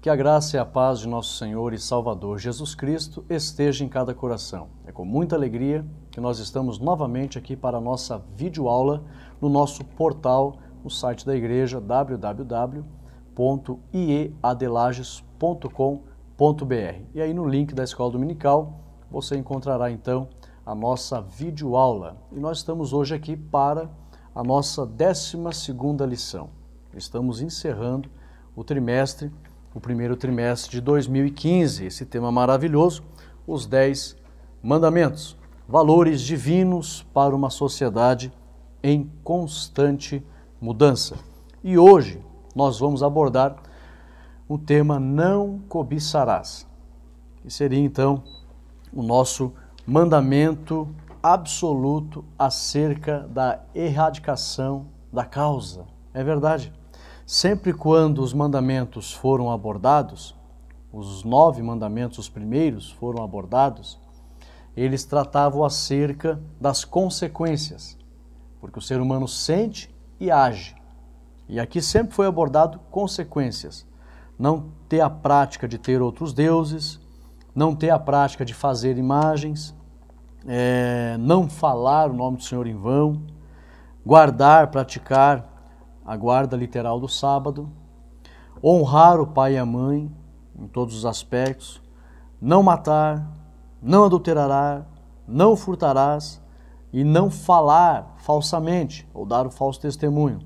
Que a graça e a paz de nosso Senhor e Salvador Jesus Cristo esteja em cada coração. É com muita alegria que nós estamos novamente aqui para a nossa videoaula no nosso portal, no site da igreja www.ieadelages.com.br. E aí no link da Escola Dominical você encontrará então a nossa videoaula. E nós estamos hoje aqui para a nossa 12ª lição. Estamos encerrando o primeiro trimestre de 2015, esse tema maravilhoso, os 10 mandamentos, valores divinos para uma sociedade em constante mudança. E hoje nós vamos abordar o tema não cobiçarás, que seria então o nosso mandamento absoluto acerca da erradicação da causa. É verdade. Sempre quando os mandamentos foram abordados, os 9 mandamentos, os primeiros, foram abordados, eles tratavam acerca das consequências, porque o ser humano sente e age. E aqui sempre foi abordado consequências. Não ter a prática de ter outros deuses, não ter a prática de fazer imagens, não falar o nome do Senhor em vão, guardar, praticar a guarda literal do sábado, honrar o pai e a mãe em todos os aspectos, não matar, não adulterarás, não furtarás e não falar falsamente ou dar o falso testemunho.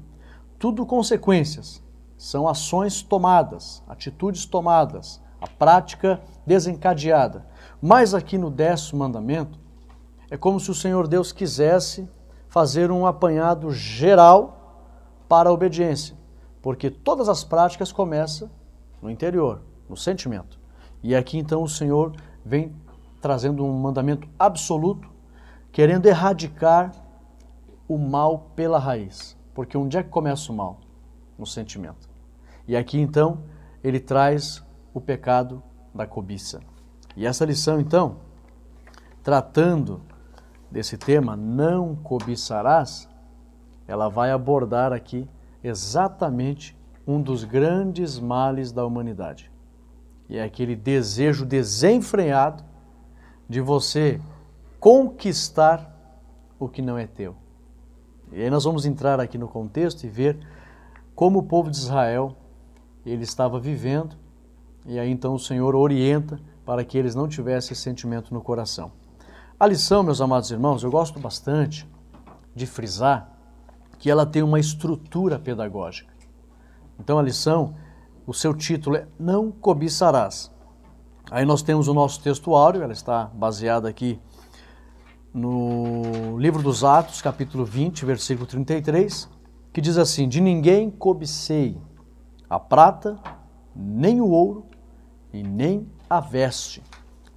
Tudo consequências, são ações tomadas, atitudes tomadas, a prática desencadeada. Mas aqui no 10º mandamento, é como se o Senhor Deus quisesse fazer um apanhado geral para a obediência, porque todas as práticas começam no interior, no sentimento. E aqui então o Senhor vem trazendo um mandamento absoluto, querendo erradicar o mal pela raiz. Porque onde é que começa o mal? No sentimento. E aqui então ele traz o pecado da cobiça. E essa lição então, tratando desse tema, não cobiçarás, ela vai abordar aqui exatamente um dos grandes males da humanidade. E é aquele desejo desenfreado de você conquistar o que não é teu. E aí nós vamos entrar aqui no contexto e ver como o povo de Israel ele estava vivendo, e aí então o Senhor orienta para que eles não tivessem esse sentimento no coração. A lição, meus amados irmãos, eu gosto bastante de frisar que ela tem uma estrutura pedagógica. Então a lição, o seu título é Não Cobiçarás. Aí nós temos o nosso texto áureo, ela está baseada aqui no livro dos Atos, capítulo 20, versículo 33, que diz assim: de ninguém cobicei a prata, nem o ouro e nem a veste.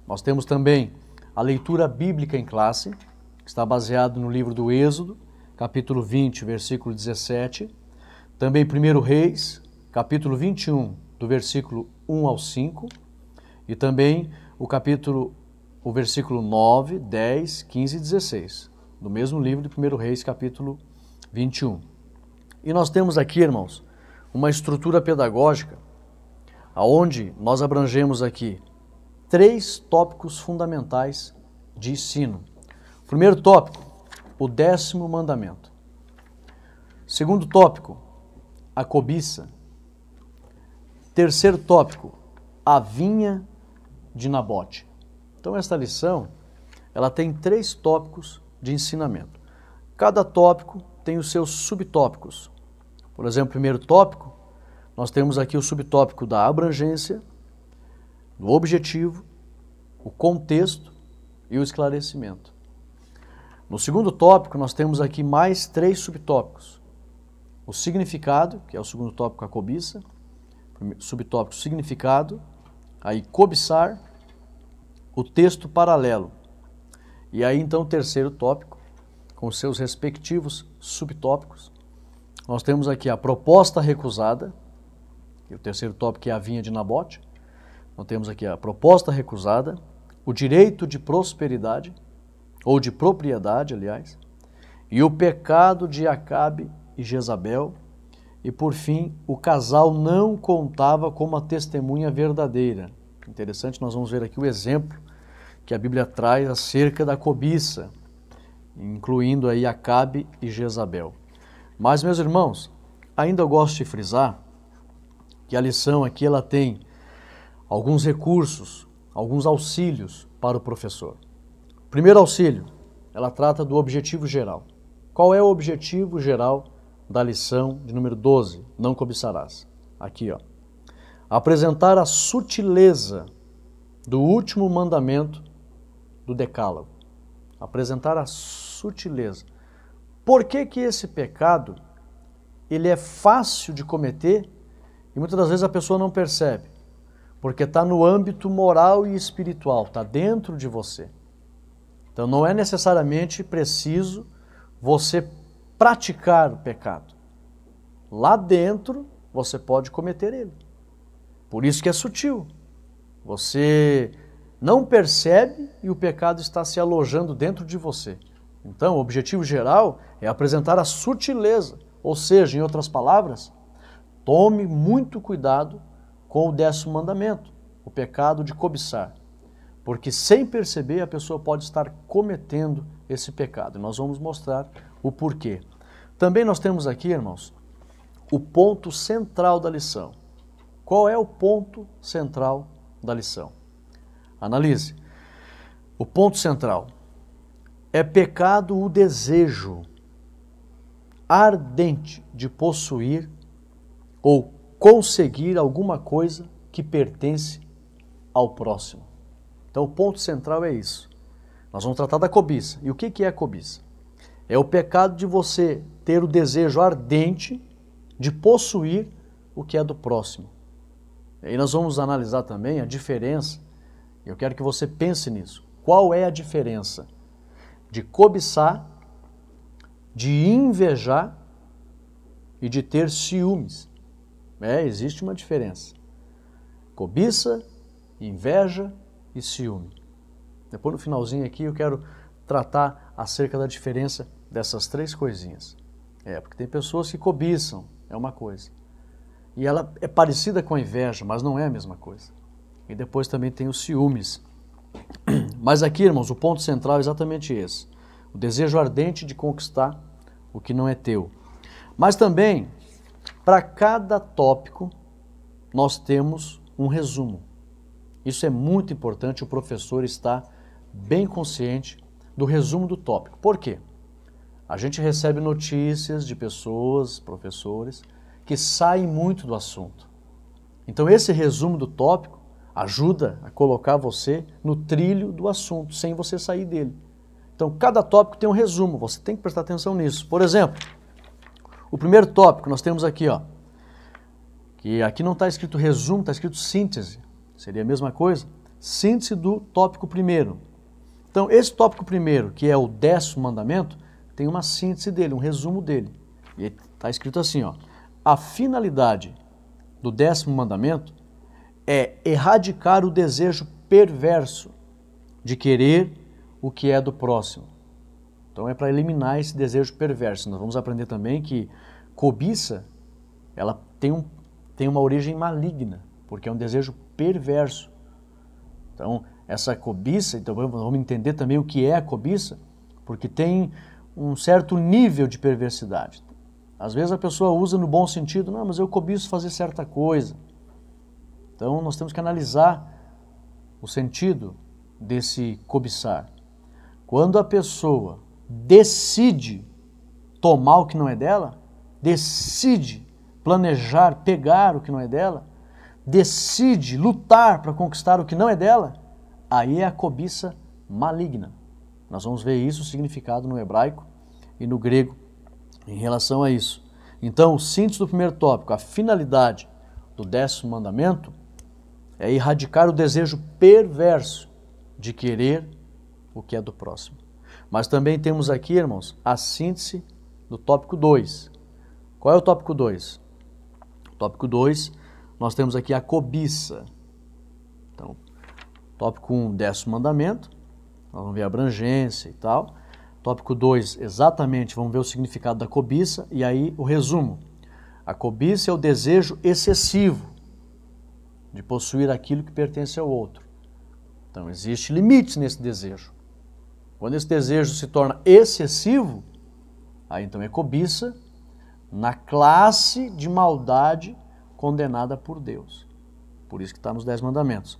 Nós temos também a leitura bíblica em classe, que está baseado no livro do Êxodo, capítulo 20, versículo 17, também 1 Reis, capítulo 21, do versículo 1 ao 5, e também o versículo 9, 10, 15 e 16, do mesmo livro de 1 Reis, capítulo 21. E nós temos aqui, irmãos, uma estrutura pedagógica, onde nós abrangemos aqui 3 tópicos fundamentais de ensino. O primeiro tópico, o 10º mandamento. Segundo tópico, a cobiça. Terceiro tópico, a vinha de Nabote. Então esta lição, ela tem 3 tópicos de ensinamento. Cada tópico tem os seus subtópicos. Por exemplo, o primeiro tópico, nós temos aqui o subtópico da abrangência, do objetivo, o contexto e o esclarecimento. No segundo tópico, nós temos aqui mais 3 subtópicos. O significado, que é o segundo tópico, a cobiça. Subtópico, significado. Aí, cobiçar. O texto paralelo. E aí, então, o terceiro tópico, com seus respectivos subtópicos. Nós temos aqui a proposta recusada. E o terceiro tópico é a vinha de Nabote. Nós temos aqui a proposta recusada. O direito de prosperidade, ou de propriedade, aliás, e o pecado de Acabe e Jezabel, E por fim, o casal não contava com uma testemunha verdadeira. Interessante, nós vamos ver aqui o exemplo que a Bíblia traz acerca da cobiça, incluindo aí Acabe e Jezabel. Mas, meus irmãos, ainda eu gosto de frisar que a lição aqui ela tem alguns recursos, alguns auxílios para o professor. Primeiro auxílio, ela trata do objetivo geral. Qual é o objetivo geral da lição de número 12? Não cobiçarás. Aqui, ó. Apresentar a sutileza do último mandamento do Decálogo. Apresentar a sutileza. Por que que esse pecado ele é fácil de cometer e muitas das vezes a pessoa não percebe? Porque está no âmbito moral e espiritual, está dentro de você. Então não é necessariamente preciso você praticar o pecado. Lá dentro você pode cometer ele. Por isso que é sutil. Você não percebe e o pecado está se alojando dentro de você. Então o objetivo geral é apresentar a sutileza. Ou seja, em outras palavras, tome muito cuidado com o 10º mandamento, o pecado de cobiçar. Porque sem perceber a pessoa pode estar cometendo esse pecado. E nós vamos mostrar o porquê. Também nós temos aqui, irmãos, o ponto central da lição. Qual é o ponto central da lição? Analise. O ponto central é pecado o desejo ardente de possuir ou conseguir alguma coisa que pertence ao próximo. Então o ponto central é isso. Nós vamos tratar da cobiça. E o que é a cobiça? É o pecado de você ter o desejo ardente de possuir o que é do próximo. E aí nós vamos analisar também a diferença. Eu quero que você pense nisso. Qual é a diferença de cobiçar, de invejar e de ter ciúmes? Existe uma diferença. Cobiça, inveja e ciúme. Depois no finalzinho aqui eu quero tratar acerca da diferença dessas três coisinhas. Porque tem pessoas que cobiçam, é uma coisa. E ela é parecida com a inveja, mas não é a mesma coisa. E depois também tem os ciúmes. Mas aqui, irmãos, o ponto central é exatamente esse. O desejo ardente de conquistar o que não é teu. Mas também, para cada tópico, nós temos um resumo. Isso é muito importante, o professor está bem consciente do resumo do tópico. Por quê? A gente recebe notícias de pessoas, professores, que saem muito do assunto. Então esse resumo do tópico ajuda a colocar você no trilho do assunto, sem você sair dele. Então cada tópico tem um resumo, você tem que prestar atenção nisso. Por exemplo, o primeiro tópico nós temos aqui, ó, que aqui não está escrito resumo, está escrito síntese. Seria a mesma coisa? Síntese do tópico primeiro. Então, esse tópico primeiro, que é o 10º mandamento, tem uma síntese dele, um resumo dele. E está escrito assim, ó, a finalidade do 10º mandamento é erradicar o desejo perverso de querer o que é do próximo. Então, é para eliminar esse desejo perverso. Nós vamos aprender também que cobiça, ela tem uma origem maligna, porque é um desejo perverso. Então, essa cobiça, então vamos entender também o que é a cobiça, porque tem um certo nível de perversidade. Às vezes a pessoa usa no bom sentido, não, mas eu cobiço fazer certa coisa. Então, nós temos que analisar o sentido desse cobiçar. Quando a pessoa decide tomar o que não é dela, decide planejar, pegar o que não é dela, decide lutar para conquistar o que não é dela, aí é a cobiça maligna. Nós vamos ver isso, o significado no hebraico e no grego em relação a isso. Então, o síntese do primeiro tópico, a finalidade do 10º mandamento é erradicar o desejo perverso de querer o que é do próximo. Mas também temos aqui, irmãos, a síntese do tópico 2. Qual é o tópico 2? O tópico 2, nós temos aqui a cobiça. Então, tópico 1, 10º mandamento, nós vamos ver a abrangência e tal. Tópico 2, exatamente, vamos ver o significado da cobiça e aí o resumo. A cobiça é o desejo excessivo de possuir aquilo que pertence ao outro. Então, existem limites nesse desejo. Quando esse desejo se torna excessivo, aí então é cobiça na classe de maldade condenada por Deus. Por isso que está nos 10 mandamentos.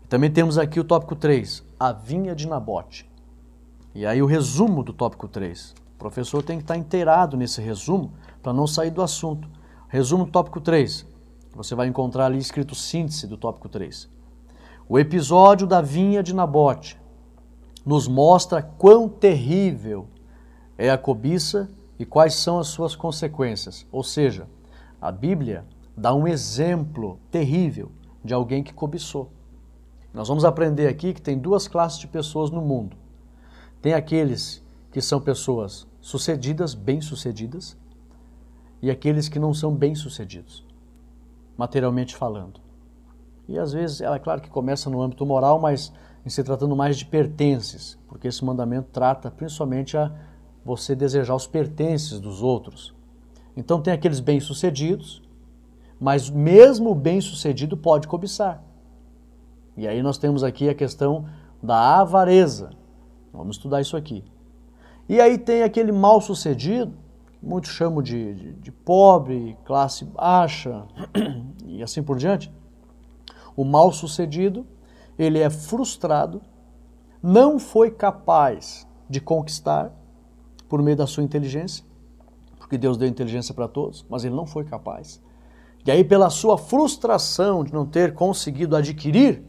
E também temos aqui o tópico 3, a vinha de Nabote. E aí o resumo do tópico 3. O professor tem que estar inteirado nesse resumo para não sair do assunto. Resumo do tópico 3. Você vai encontrar ali escrito síntese do tópico 3. O episódio da vinha de Nabote nos mostra quão terrível é a cobiça e quais são as suas consequências. Ou seja, a Bíblia dá um exemplo terrível de alguém que cobiçou. Nós vamos aprender aqui que tem duas classes de pessoas no mundo. Tem aqueles que são pessoas sucedidas, bem-sucedidas, e aqueles que não são bem-sucedidos, materialmente falando. E às vezes, é claro que começa no âmbito moral, mas em se tratando mais de pertences, porque esse mandamento trata principalmente a você desejar os pertences dos outros. Então tem aqueles bem-sucedidos, mas mesmo o bem-sucedido pode cobiçar. E aí nós temos aqui a questão da avareza. Vamos estudar isso aqui. E aí tem aquele mal-sucedido, muitos chamam de pobre, classe baixa e assim por diante. O mal-sucedido, ele é frustrado, não foi capaz de conquistar por meio da sua inteligência, porque Deus deu inteligência para todos, mas ele não foi capaz. E aí, pela sua frustração de não ter conseguido adquirir,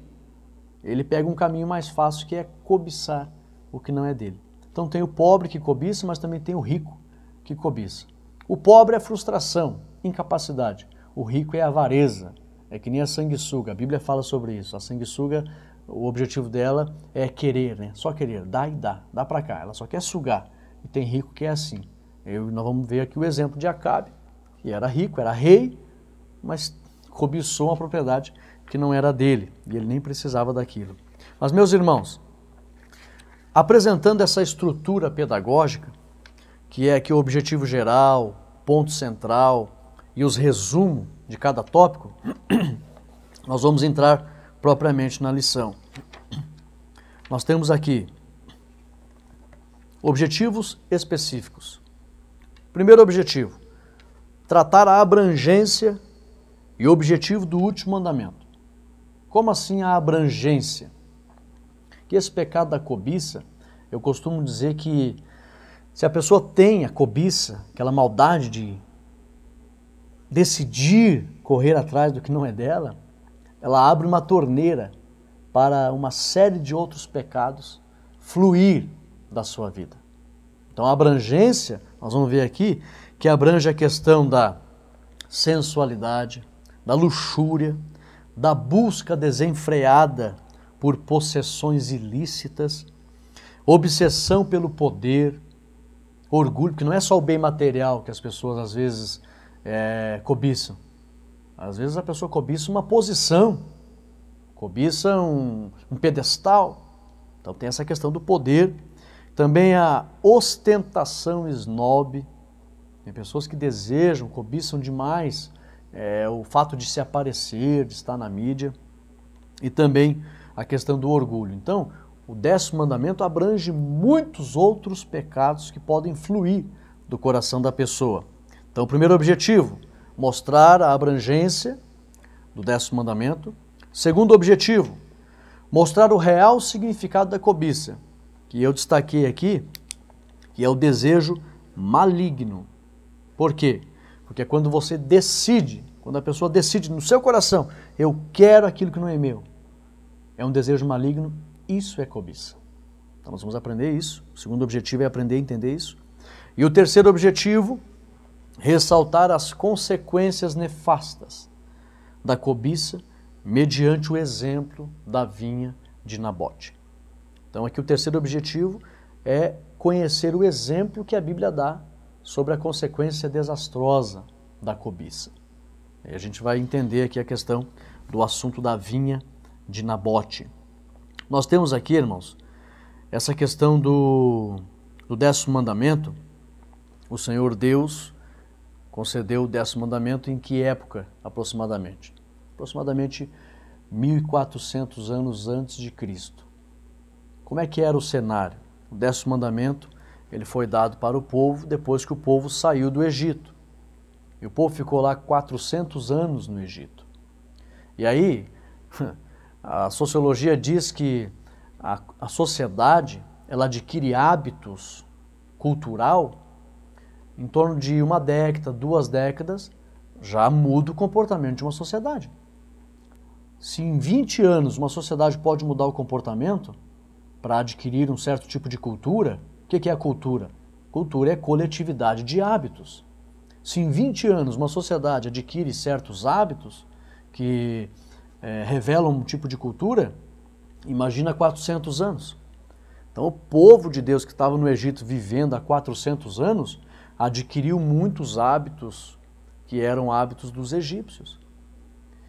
ele pega um caminho mais fácil, que é cobiçar o que não é dele. Então tem o pobre que cobiça, mas também tem o rico que cobiça. O pobre é frustração, incapacidade. O rico é avareza. É que nem a sanguessuga, a Bíblia fala sobre isso. A sanguessuga, o objetivo dela é querer, né? Só querer, dá e dá pra cá. Ela só quer sugar. E tem rico que é assim. Nós vamos ver aqui o exemplo de Acabe, que era rico, era rei, mas cobiçou uma propriedade que não era dele, e ele nem precisava daquilo. Mas, meus irmãos, apresentando essa estrutura pedagógica, que é aqui o objetivo geral, ponto central e os resumos de cada tópico, nós vamos entrar propriamente na lição. Nós temos aqui objetivos específicos. Primeiro objetivo, tratar a abrangência e objetivo do último mandamento. Como assim a abrangência? Que esse pecado da cobiça, eu costumo dizer que se a pessoa tem a cobiça, aquela maldade de decidir correr atrás do que não é dela, ela abre uma torneira para uma série de outros pecados fluir da sua vida. Então a abrangência, nós vamos ver aqui, que abrange a questão da sensualidade, da luxúria, da busca desenfreada por possessões ilícitas, obsessão pelo poder, orgulho, porque não é só o bem material que as pessoas às vezes cobiçam. Às vezes a pessoa cobiça uma posição, cobiça um pedestal. Então tem essa questão do poder. Também a ostentação snob. Tem pessoas que desejam, cobiçam demais o fato de se aparecer, de estar na mídia. E também a questão do orgulho. Então, o 10º mandamento abrange muitos outros pecados que podem fluir do coração da pessoa. Então, o primeiro objetivo, mostrar a abrangência do 10º mandamento. Segundo objetivo, mostrar o real significado da cobiça, que eu destaquei aqui, que é o desejo maligno. Por quê? Porque é quando você decide, quando a pessoa decide no seu coração, eu quero aquilo que não é meu. É um desejo maligno, isso é cobiça. Então nós vamos aprender isso. O segundo objetivo é aprender a entender isso. E o terceiro objetivo, ressaltar as consequências nefastas da cobiça mediante o exemplo da vinha de Nabote. Então aqui o terceiro objetivo é conhecer o exemplo que a Bíblia dá sobre a consequência desastrosa da cobiça. E a gente vai entender aqui a questão do assunto da vinha de Nabote. Nós temos aqui, irmãos, essa questão do 10º mandamento. O Senhor Deus concedeu o 10º mandamento em que época, aproximadamente? Aproximadamente 1400 anos antes de Cristo. Como é que era o cenário? O 10º mandamento, ele foi dado para o povo depois que o povo saiu do Egito. E o povo ficou lá 400 anos no Egito. E aí, a sociologia diz que a sociedade, ela adquire hábitos cultural em torno de 1 década, 2 décadas, já muda o comportamento de uma sociedade. Se em 20 anos uma sociedade pode mudar o comportamento para adquirir um certo tipo de cultura, o que é a cultura? Cultura é coletividade de hábitos. Se em 20 anos uma sociedade adquire certos hábitos que revelam um tipo de cultura, imagina 400 anos. Então o povo de Deus que estava no Egito vivendo há 400 anos, adquiriu muitos hábitos que eram hábitos dos egípcios.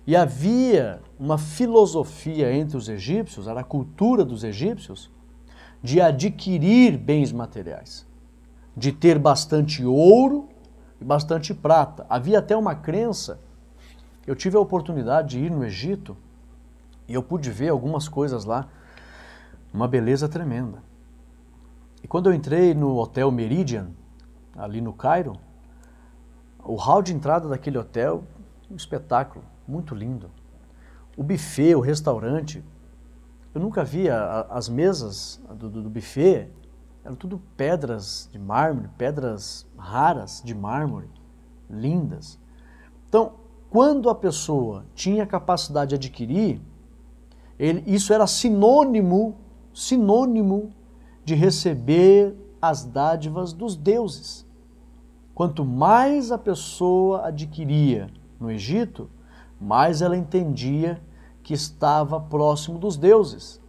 E havia uma filosofia entre os egípcios, era a cultura dos egípcios, de adquirir bens materiais, de ter bastante ouro e bastante prata. Havia até uma crença, eu tive a oportunidade de ir no Egito e eu pude ver algumas coisas lá, uma beleza tremenda. E quando eu entrei no Hotel Meridian, ali no Cairo, o hall de entrada daquele hotel, um espetáculo, muito lindo. O buffet, o restaurante, eu nunca via as mesas do buffet, eram tudo pedras de mármore, pedras raras de mármore, lindas. Então, quando a pessoa tinha capacidade de adquirir, isso era sinônimo de receber as dádivas dos deuses. Quanto mais a pessoa adquiria no Egito, mais ela entendia que estava próximo dos deuses.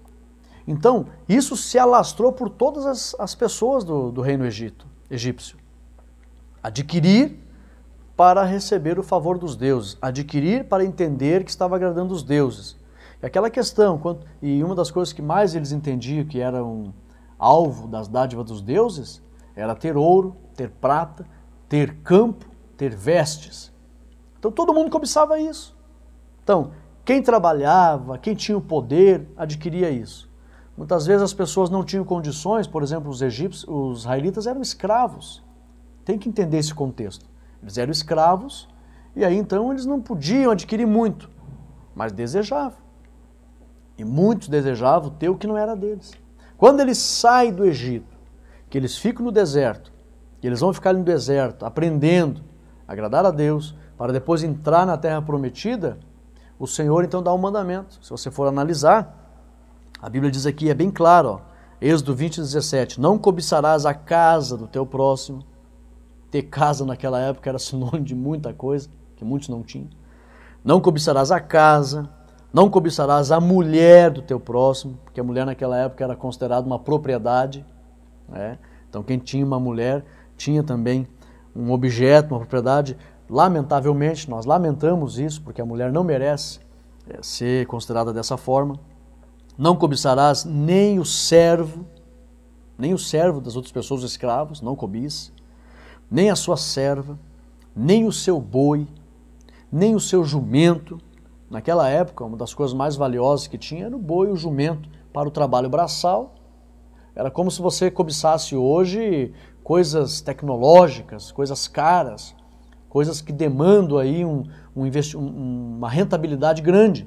Então, isso se alastrou por todas as pessoas do reino egípcio. Adquirir para receber o favor dos deuses, adquirir para entender que estava agradando os deuses. E aquela questão, e uma das coisas que mais eles entendiam que era um alvo das dádivas dos deuses, era ter ouro, ter prata, ter campo, ter vestes. Então todo mundo cobiçava isso. Então, quem trabalhava, quem tinha o poder, adquiria isso. Muitas vezes as pessoas não tinham condições, por exemplo, os israelitas eram escravos. Tem que entender esse contexto. Eles eram escravos e aí então eles não podiam adquirir muito, mas desejavam. E muitos desejavam ter o que não era deles. Quando eles saem do Egito, que eles ficam no deserto, que eles vão ficar no deserto aprendendo a agradar a Deus, para depois entrar na terra prometida, o Senhor então dá um mandamento. Se você for analisar, a Bíblia diz aqui, é bem claro, ó, Êxodo 20:17, não cobiçarás a casa do teu próximo. Ter casa naquela época era sinônimo de muita coisa, que muitos não tinham. Não cobiçarás a casa, não cobiçarás a mulher do teu próximo, porque a mulher naquela época era considerada uma propriedade. Né? Então quem tinha uma mulher tinha também um objeto, uma propriedade. Lamentavelmente, nós lamentamos isso, porque a mulher não merece ser considerada dessa forma. Não cobiçarás nem o servo das outras pessoas, os escravos, não cobice, nem a sua serva, nem o seu boi, nem o seu jumento. Naquela época, uma das coisas mais valiosas que tinha era o boi e o jumento para o trabalho braçal. Era como se você cobiçasse hoje coisas tecnológicas, coisas caras, coisas que demandam aí uma rentabilidade grande.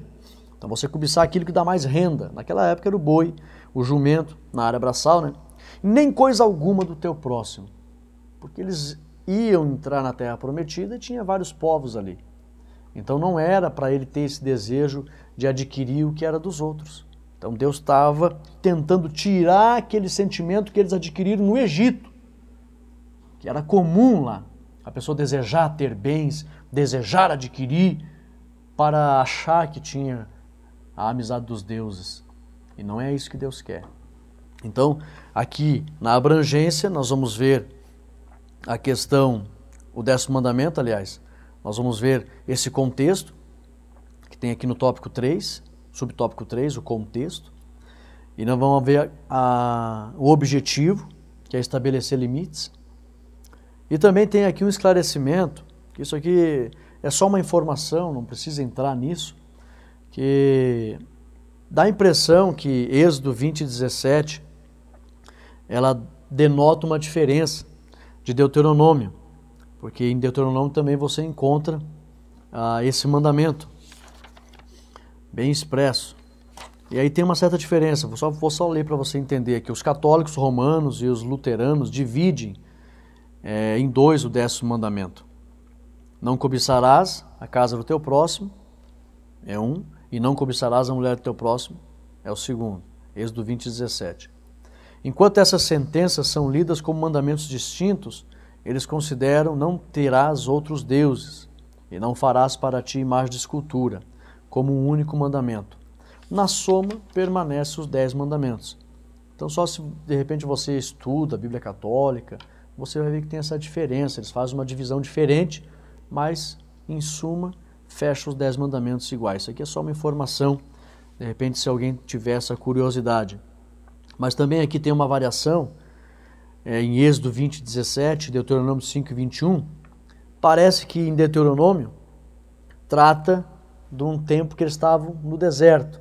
Então você cobiçar aquilo que dá mais renda. Naquela época era o boi, o jumento, na área braçal, né? Nem coisa alguma do teu próximo. Porque eles iam entrar na terra prometida e tinha vários povos ali. Então não era para ele ter esse desejo de adquirir o que era dos outros. Então Deus estava tentando tirar aquele sentimento que eles adquiriram no Egito, que era comum lá, a pessoa desejar ter bens, desejar adquirir, para achar que tinha a amizade dos deuses. E não é isso que Deus quer. Então, aqui na abrangência, nós vamos ver a questão, o 10º mandamento, aliás, nós vamos ver esse contexto, que tem aqui no tópico 3, subtópico 3, o contexto, e nós vamos ver o objetivo, que é estabelecer limites, e também tem aqui um esclarecimento Isso aqui é só uma informação, não precisa entrar nisso, que dá a impressão que Êxodo 20:17, ela denota uma diferença de Deuteronômio, porque em Deuteronômio também você encontra esse mandamento bem expresso. E aí tem uma certa diferença, vou só ler para você entender que os católicos romanos e os luteranos dividem em dois o 10º mandamento. Não cobiçarás a casa do teu próximo, é um, e não cobiçarás a mulher do teu próximo, é o segundo, Êxodo 20:17. Enquanto essas sentenças são lidas como mandamentos distintos, eles consideram: não terás outros deuses, e não farás para ti imagem de escultura, como um único mandamento. Na soma, permanecem os 10 mandamentos. Então, só se de repente você estuda a Bíblia Católica, você vai ver que tem essa diferença. Eles fazem uma divisão diferente, mas, em suma, fecha os 10 mandamentos iguais. Isso aqui é só uma informação, de repente, se alguém tiver essa curiosidade. Mas também aqui tem uma variação, em Êxodo 20:17, Deuteronômio 5:21. Parece que em Deuteronômio trata de um tempo que eles estavam no deserto.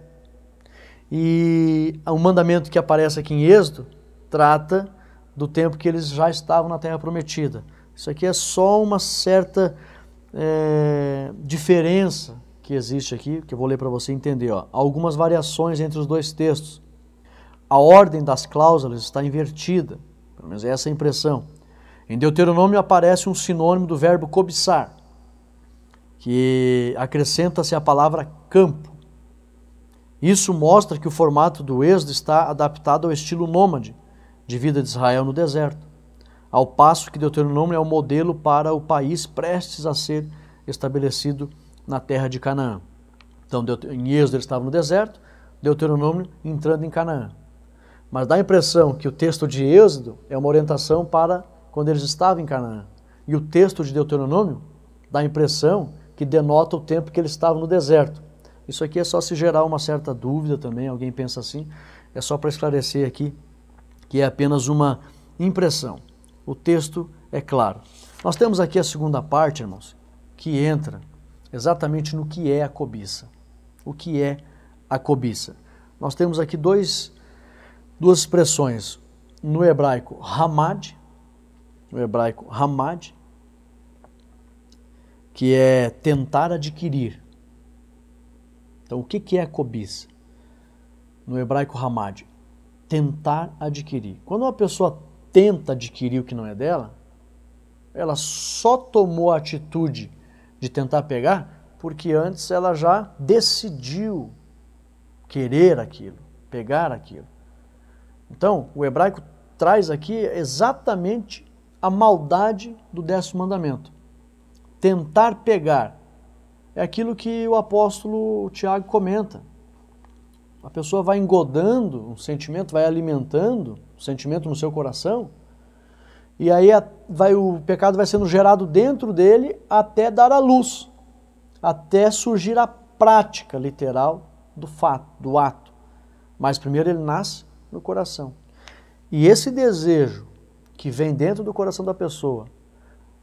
E o mandamento que aparece aqui em Êxodo trata do tempo que eles já estavam na Terra Prometida. Isso aqui é só uma certa diferença que existe aqui, que eu vou ler para você entender. Ó. Há algumas variações entre os dois textos. A ordem das cláusulas está invertida, pelo menos essa é a impressão. Em Deuteronômio aparece um sinônimo do verbo cobiçar, que acrescenta-se a palavra campo. Isso mostra que o formato do Êxodo está adaptado ao estilo nômade de vida de Israel no deserto, ao passo que Deuteronômio é o modelo para o país prestes a ser estabelecido na terra de Canaã. Então, em Êxodo eles estavam no deserto, Deuteronômio entrando em Canaã. Mas dá a impressão que o texto de Êxodo é uma orientação para quando eles estavam em Canaã. E o texto de Deuteronômio dá a impressão que denota o tempo que eles estavam no deserto. Isso aqui é só se gerar uma certa dúvida também, alguém pensa assim, é só para esclarecer aqui que é apenas uma impressão. O texto é claro. Nós temos aqui a segunda parte, irmãos, que entra exatamente no que é a cobiça. O que é a cobiça? Nós temos aqui duas expressões. No hebraico, hamad, que é tentar adquirir. Então, o que é a cobiça? No hebraico, hamad, tentar adquirir. Quando uma pessoa tenta adquirir o que não é dela, ela só tomou a atitude de tentar pegar porque antes ela já decidiu querer aquilo, pegar aquilo. Então, o hebraico traz aqui exatamente a maldade do 10º mandamento. Tentar pegar. É aquilo que o apóstolo Tiago comenta. A pessoa vai engodando um sentimento, vai alimentando um sentimento no seu coração, e aí o pecado vai sendo gerado dentro dele até dar à luz, até surgir a prática literal do fato, do ato. Mas primeiro ele nasce no coração. E esse desejo que vem dentro do coração da pessoa,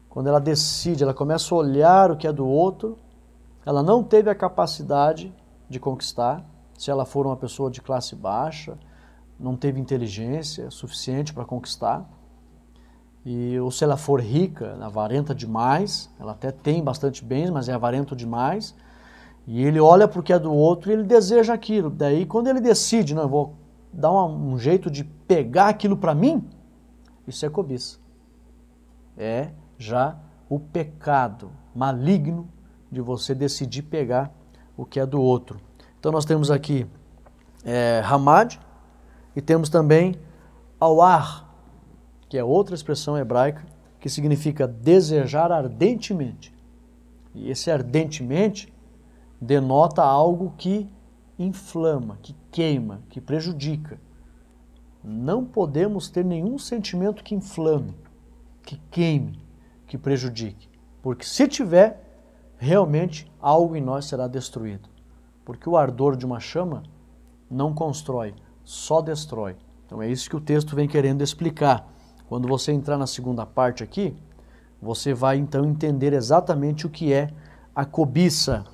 quando ela decide, ela começa a olhar o que é do outro, ela não teve a capacidade de conquistar, se ela for uma pessoa de classe baixa, não teve inteligência suficiente para conquistar, ou se ela for rica, avarenta demais, ela até tem bastante bens, mas é avarento demais, e ele olha para o que é do outro e ele deseja aquilo. Daí, quando ele decide, não, eu vou dar um jeito de pegar aquilo para mim, isso é cobiça. É já o pecado maligno de você decidir pegar o que é do outro. Então nós temos aqui hamad e temos também awar, que é outra expressão hebraica que significa desejar ardentemente. E esse ardentemente denota algo que inflama, que queima, que prejudica. Não podemos ter nenhum sentimento que inflame, que queime, que prejudique. Porque se tiver, realmente algo em nós será destruído. Porque o ardor de uma chama não constrói, só destrói. Então é isso que o texto vem querendo explicar. Quando você entrar na segunda parte aqui, você vai então entender exatamente o que é a cobiça.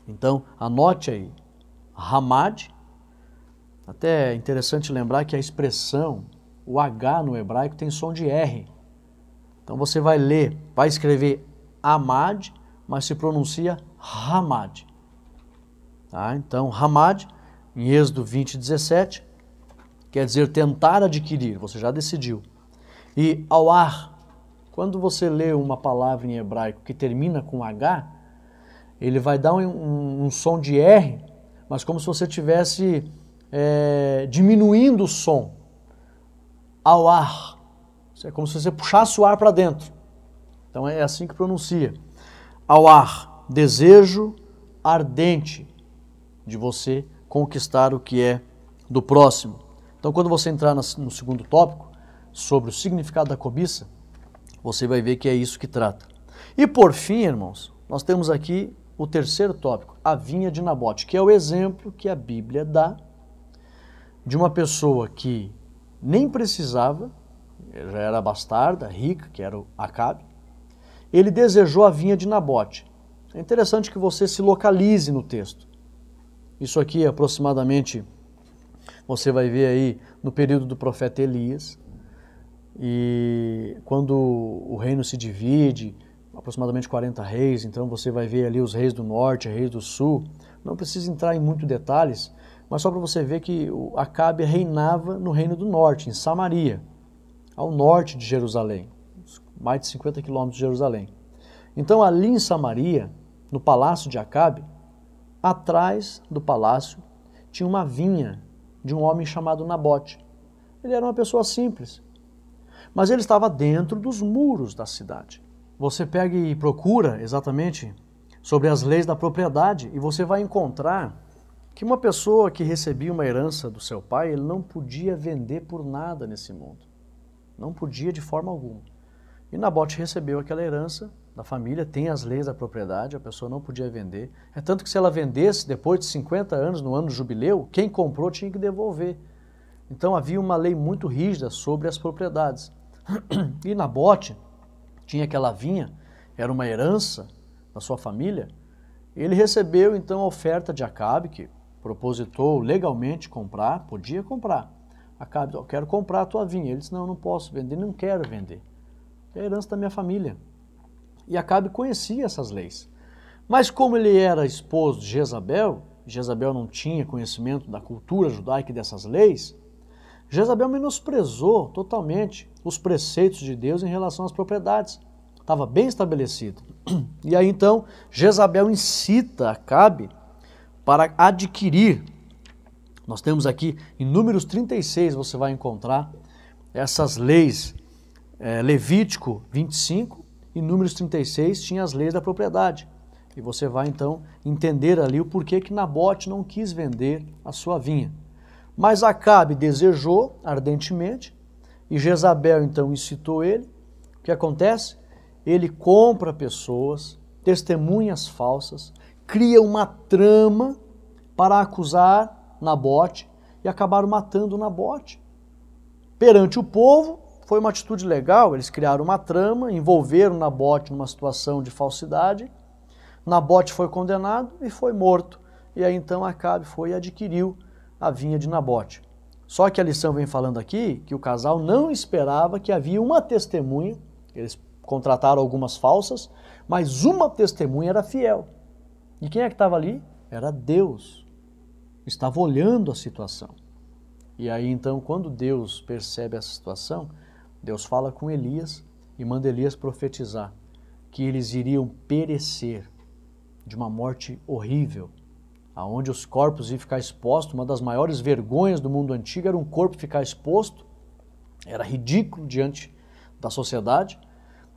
Então, anote aí, Hamad. Até é interessante lembrar que a expressão, o H no hebraico tem som de R. Então você vai ler, vai escrever Amad, mas se pronuncia Hamad. Tá? Então, Hamad, em Êxodo 20:17, quer dizer tentar adquirir, você já decidiu. E Awar, quando você lê uma palavra em hebraico que termina com H, ele vai dar um som de R, mas como se você estivesse diminuindo o som. Awar, é como se você puxasse o ar para dentro. Então é assim que pronuncia. Awar, desejo ardente de você conquistar o que é do próximo. Então quando você entrar no segundo tópico, sobre o significado da cobiça, você vai ver que é isso que trata. E por fim, irmãos, nós temos aqui o terceiro tópico, a vinha de Nabote, que é o exemplo que a Bíblia dá de uma pessoa que nem precisava, já era bastarda, rica, que era o Acabe, ele desejou a vinha de Nabote. É interessante que você se localize no texto. Isso aqui aproximadamente, você vai ver aí no período do profeta Elias, e quando o reino se divide, aproximadamente 40 reis, então você vai ver ali os reis do norte, reis do sul. Não precisa entrar em muitos detalhes, mas só para você ver que o Acabe reinava no reino do norte, em Samaria, ao norte de Jerusalém, mais de 50 quilômetros de Jerusalém. Então ali em Samaria, no palácio de Acabe, atrás do palácio tinha uma vinha de um homem chamado Nabote. Ele era uma pessoa simples, mas ele estava dentro dos muros da cidade. Você pega e procura exatamente sobre as leis da propriedade e você vai encontrar que uma pessoa que recebia uma herança do seu pai, ele não podia vender por nada nesse mundo. Não podia de forma alguma. E Nabote recebeu aquela herança da família, tem as leis da propriedade, a pessoa não podia vender. É tanto que se ela vendesse depois de 50 anos, no ano do jubileu, quem comprou tinha que devolver. Então havia uma lei muito rígida sobre as propriedades. E Nabote tinha aquela vinha, era uma herança da sua família. Ele recebeu então a oferta de Acabe, que propositou legalmente comprar, podia comprar. Acabe, eu quero comprar a tua vinha. Ele disse, não, eu não posso vender, não quero vender. É a herança da minha família. E Acabe conhecia essas leis. Mas como ele era esposo de Jezabel, Jezabel não tinha conhecimento da cultura judaica e dessas leis, Jezabel menosprezou totalmente os preceitos de Deus em relação às propriedades. Estava bem estabelecido. E aí então Jezabel incita Acabe para adquirir. Nós temos aqui em Números 36, você vai encontrar essas leis. Levítico 25 e Números 36 tinha as leis da propriedade. E você vai então entender ali o porquê que Nabote não quis vender a sua vinha. Mas Acabe desejou ardentemente e Jezabel então incitou ele. O que acontece? Ele compra pessoas, testemunhas falsas, cria uma trama para acusar Nabote e acabaram matando Nabote. Perante o povo, foi uma atitude legal, eles criaram uma trama, envolveram Nabote numa situação de falsidade. Nabote foi condenado e foi morto. E aí então Acabe foi e adquiriu a vinha de Nabote. Só que a lição vem falando aqui que o casal não esperava que havia uma testemunha, eles contrataram algumas falsas, mas uma testemunha era fiel. E quem é que estava ali? Era Deus. Estava olhando a situação. E aí então, quando Deus percebe essa situação, Deus fala com Elias e manda Elias profetizar que eles iriam perecer de uma morte horrível, aonde os corpos iam ficar expostos. Uma das maiores vergonhas do mundo antigo era um corpo ficar exposto, era ridículo diante da sociedade,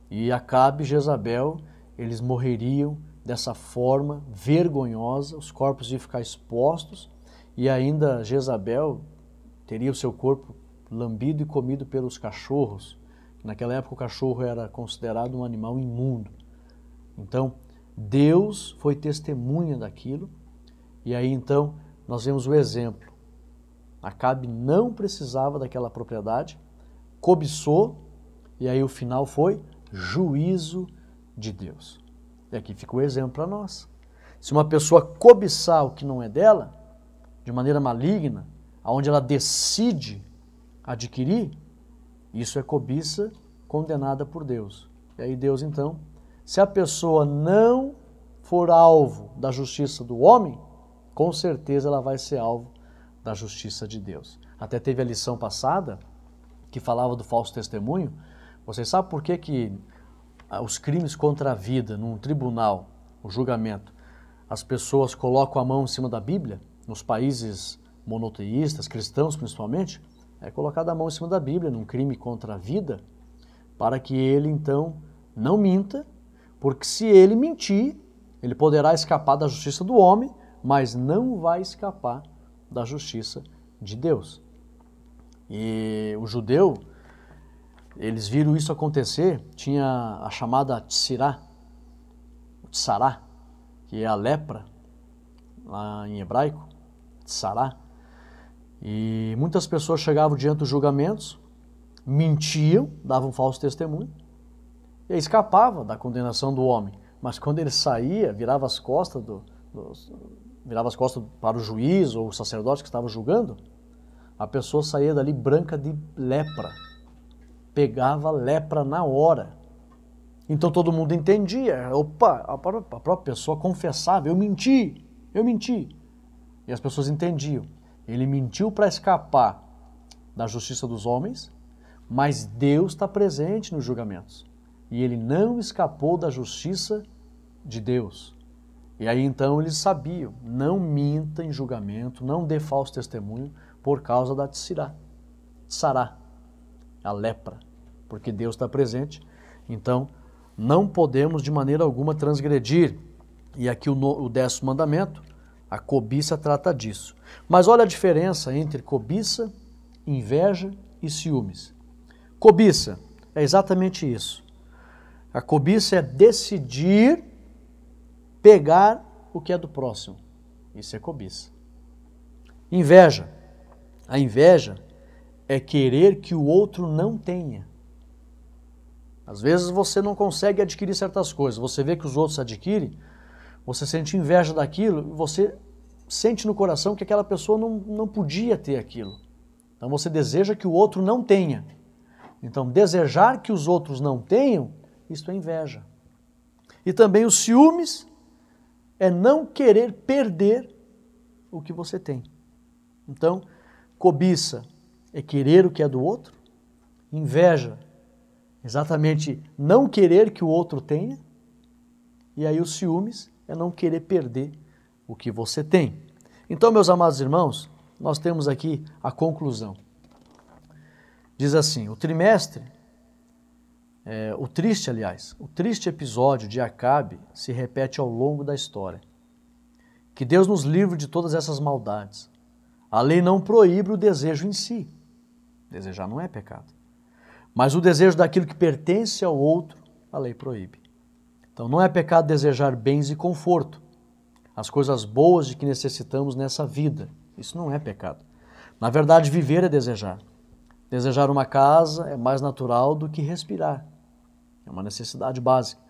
e Acabe e Jezabel, eles morreriam dessa forma vergonhosa, os corpos iam ficar expostos, e ainda Jezabel teria o seu corpo lambido e comido pelos cachorros. Naquela época o cachorro era considerado um animal imundo. Então, Deus foi testemunha daquilo, e aí então nós vemos o exemplo. Acabe não precisava daquela propriedade, cobiçou, e aí o final foi juízo de Deus. E aqui fica o exemplo para nós. Se uma pessoa cobiçar o que não é dela, de maneira maligna, aonde ela decide adquirir, isso é cobiça condenada por Deus. E aí Deus, então, se a pessoa não for alvo da justiça do homem, com certeza ela vai ser alvo da justiça de Deus. Até teve a lição passada, que falava do falso testemunho. Vocês sabem por que os crimes contra a vida, num tribunal, o julgamento, as pessoas colocam a mão em cima da Bíblia? Nos países monoteístas, cristãos principalmente, é colocada a mão em cima da Bíblia num crime contra a vida, para que ele então não minta, porque se ele mentir, ele poderá escapar da justiça do homem, mas não vai escapar da justiça de Deus. E o judeu, eles viram isso acontecer, tinha a chamada tsirá, o tsará, que é a lepra, lá em hebraico, tsará. E muitas pessoas chegavam diante dos julgamentos, mentiam, davam falso testemunho, e aí escapava da condenação do homem. Mas quando ele saía, virava as costas para o juiz ou o sacerdote que estava julgando, a pessoa saía dali branca de lepra, pegava lepra na hora. Então todo mundo entendia, opa, a própria pessoa confessava, eu menti. E as pessoas entendiam, ele mentiu para escapar da justiça dos homens, mas Deus está presente nos julgamentos. E ele não escapou da justiça de Deus. E aí então eles sabiam, não minta em julgamento, não dê falso testemunho por causa da tsará, a lepra, porque Deus está presente. Então não podemos de maneira alguma transgredir. E aqui o 10º mandamento, a cobiça trata disso. Mas olha a diferença entre cobiça, inveja e ciúmes. Cobiça é exatamente isso. A cobiça é decidir pegar o que é do próximo. Isso é cobiça. Inveja. A inveja é querer que o outro não tenha. Às vezes você não consegue adquirir certas coisas. Você vê que os outros adquirem, você sente inveja daquilo, você sente no coração que aquela pessoa não podia ter aquilo. Então você deseja que o outro não tenha. Então desejar que os outros não tenham, isto é inveja. E também os ciúmes é não querer perder o que você tem. Então, cobiça é querer o que é do outro, inveja, exatamente não querer que o outro tenha, e aí os ciúmes é não querer perder o que você tem. Então, meus amados irmãos, nós temos aqui a conclusão. Diz assim, o triste episódio de Acabe se repete ao longo da história. Que Deus nos livre de todas essas maldades. A lei não proíbe o desejo em si. Desejar não é pecado. Mas o desejo daquilo que pertence ao outro, a lei proíbe. Então não é pecado desejar bens e conforto, as coisas boas de que necessitamos nessa vida. Isso não é pecado. Na verdade, viver é desejar. Desejar uma casa é mais natural do que respirar. É uma necessidade básica.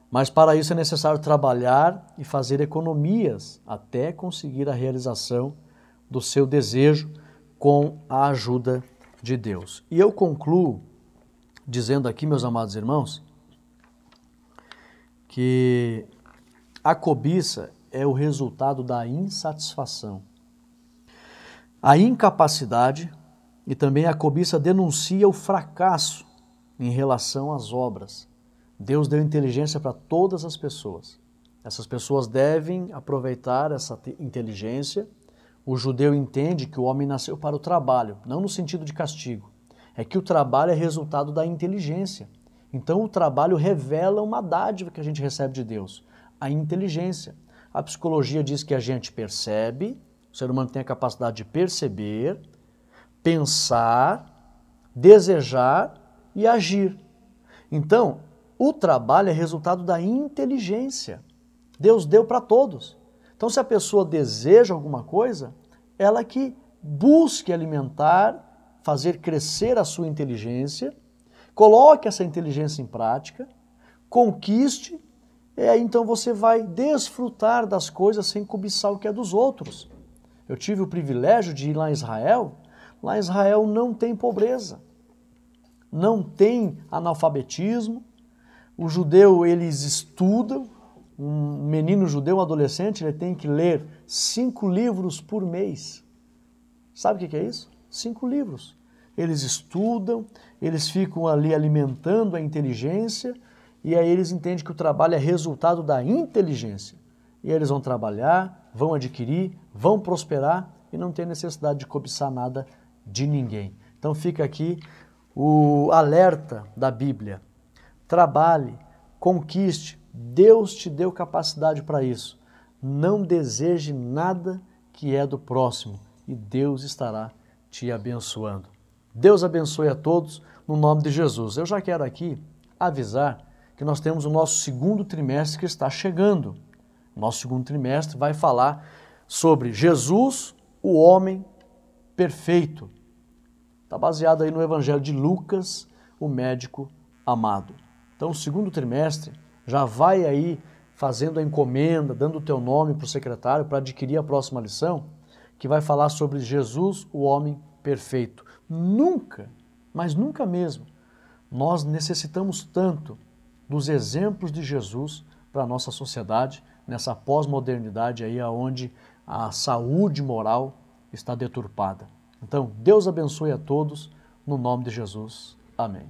Mas para isso é necessário trabalhar e fazer economias até conseguir a realização do seu desejo com a ajuda de Deus. E eu concluo dizendo aqui, meus amados irmãos, que a cobiça é o resultado da insatisfação. A incapacidade e também a cobiça denuncia o fracasso em relação às obras. Deus deu inteligência para todas as pessoas. Essas pessoas devem aproveitar essa inteligência. O judeu entende que o homem nasceu para o trabalho, não no sentido de castigo. É que o trabalho é resultado da inteligência. Então o trabalho revela uma dádiva que a gente recebe de Deus, a inteligência. A psicologia diz que a gente percebe, o ser humano tem a capacidade de perceber, pensar, desejar e agir. Então, o trabalho é resultado da inteligência. Deus deu para todos. Então, se a pessoa deseja alguma coisa, ela que busque alimentar, fazer crescer a sua inteligência, Coloque essa inteligência em prática, conquiste, e aí então você vai desfrutar das coisas sem cobiçar o que é dos outros. Eu tive o privilégio de ir lá em Israel. Lá em Israel não tem pobreza, não tem analfabetismo. O judeu, eles estudam. Um menino judeu, um adolescente, ele tem que ler 5 livros por mês. Sabe o que é isso? 5 livros. Eles estudam, eles ficam ali alimentando a inteligência, e aí eles entendem que o trabalho é resultado da inteligência. E aí eles vão trabalhar, vão adquirir, vão prosperar e não tem necessidade de cobiçar nada de ninguém. Então fica aqui o alerta da Bíblia. Trabalhe, conquiste, Deus te deu capacidade para isso. Não deseje nada que é do próximo e Deus estará te abençoando. Deus abençoe a todos no nome de Jesus. Eu já quero aqui avisar que nós temos o nosso segundo trimestre que está chegando. Nosso segundo trimestre vai falar sobre Jesus, o homem perfeito. Está baseado aí no Evangelho de Lucas, o médico amado. Então, o segundo trimestre já vai aí fazendo a encomenda, dando o teu nome para o secretário para adquirir a próxima lição, que vai falar sobre Jesus, o homem perfeito. Nunca, mas nunca mesmo, nós necessitamos tanto dos exemplos de Jesus para a nossa sociedade, nessa pós-modernidade aí onde a saúde moral está deturpada. Então, Deus abençoe a todos, no nome de Jesus. Amém.